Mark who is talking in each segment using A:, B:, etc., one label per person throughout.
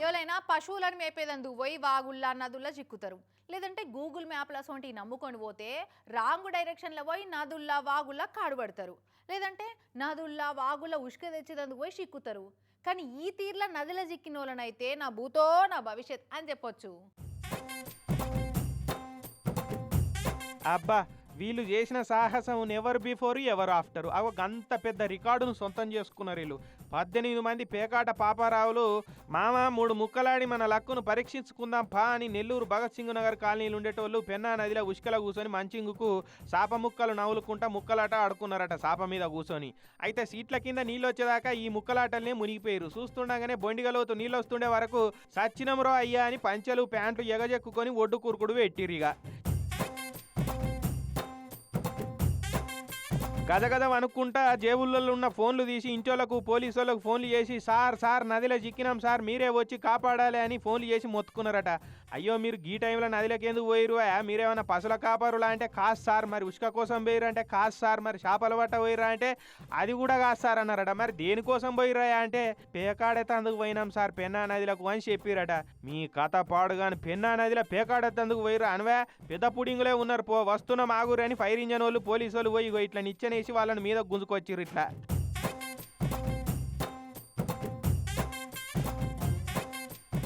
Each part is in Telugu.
A: ఎవరైనా పశువులను మేపేదందుకు పోయి వాగుల్లా నదుల్లా చిక్కుతారు. లేదంటే గూగుల్ మ్యాప్ల సొంటి నమ్ముకొని పోతే రాంగ్ డైరెక్షన్లో పోయి నదుల్లా వాగుల్లా కాడుపడతారు. లేదంటే నదుల్లా వాగుల్లా ఉష్క తెచ్చేదందుకు పోయి చిక్కుతారు. కానీ ఈ తీర్ల నదిల చిక్కిన వాళ్ళనైతే నా భూతో నా భవిష్యత్ అని చెప్పొచ్చు.
B: అబ్బా, వీళ్ళు చేసిన సాహసం ఎవరు బిఫోర్ ఎవరు ఆఫ్టర్. అవ గంత పెద్ద రికార్డును సొంతం చేసుకున్నారు వీళ్ళు. 18 మంది పేకాట పాపారావులు మామ 3 ముక్కలాడి మన లక్కును పరీక్షించుకుందాం పా అని నెల్లూరు భగత్ సింగ్ నగర్ కాలనీలు ఉండేటోళ్ళు పెన్నా నదిలో ఉష్కల కూర్చొని మంచింగుకు సాప ముక్కలు నవ్వులుకుంటా ముక్కలాట ఆడుకున్నారట సాప మీద కూర్చొని. అయితే సీట్ల కింద నీళ్ళు వచ్చేదాకా ఈ ముక్కలాటల్నే మునిగిపోయారు. చూస్తుండగానే బొండిగలోతు నీళ్ళు వస్తుండే వరకు సచ్చినమరో అయ్యా అని పంచెలు ప్యాంట్లు ఎగజెక్కుకొని ఒడ్డు కూరుకుడు పెట్టిరిగా. గదగదం అనుకుంటా జేబుల్లో ఉన్న ఫోన్లు తీసి ఇంటోళ్లకు పోలీసు వాళ్ళకు ఫోన్లు చేసి సార్ నదిలో చిక్కినాం సార్ మీరే వచ్చి కాపాడాలి అని ఫోన్లు చేసి మొత్తుకున్నారట. అయ్యో మీరు ఈ టైంలో నదిలోకి ఎందుకు పోయిరు, మీరేమైనా పసుల కాపారులా అంటే కాదు సార్, మరి ఉష్క కోసం పోయిరా అంటే కాదు సార్, మరి చేపల పట్ట పోయిరా అంటే అది కూడా కాదు సార్ అన్నారట. మరి దేనికోసం పోయిరా అంటే పేకాడేతందుకు పోయినాం సార్ పెన్నా నదిలోకి అని చెప్పిరట. మీ కథ పాడుగాని పెన్నా నదిలో పేకాడేతందుకు పోయిరా అనవే పెద్ద పుడింగులే ఉన్నారు పో వస్తున్నాం ఆగురు అని ఫైర్ ఇంజన్ వాళ్ళు పోలీసు వాళ్ళు పోయి ఇట్లా నిచ్చెనేసి వాళ్ళని మీద గుంజుకొచ్చిర్రు ఇట్లా.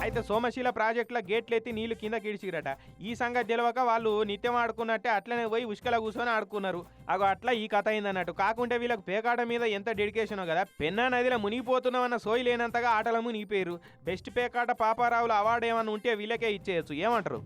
B: అయితే సోమశీల ప్రాజెక్టుల గేట్లు ఎత్తి నీళ్లు కింద కిడిచిరట. ఈ సంగతి తెలియక వాళ్ళు నిత్యం ఆడుకున్నట్టే అట్లనే పోయి ఉష్కల కూర్చొని ఆడుకున్నారు. అగో అట్లా ఈ కథ అయిందన్నట్టు. కాకుంటే వీళ్ళకి పేకాట మీద ఎంత డెడికేషనో కదా. పెన్నా నదిలో మునిగిపోతున్నామన్న సోయి లేనంతగా ఆటల మునిగిపోయారు. బెస్ట్ పేకాట పాపారావుల అవార్డు ఏమన్నా ఉంటే వీళ్ళకే ఇచ్చేయచ్చు. ఏమంటారు?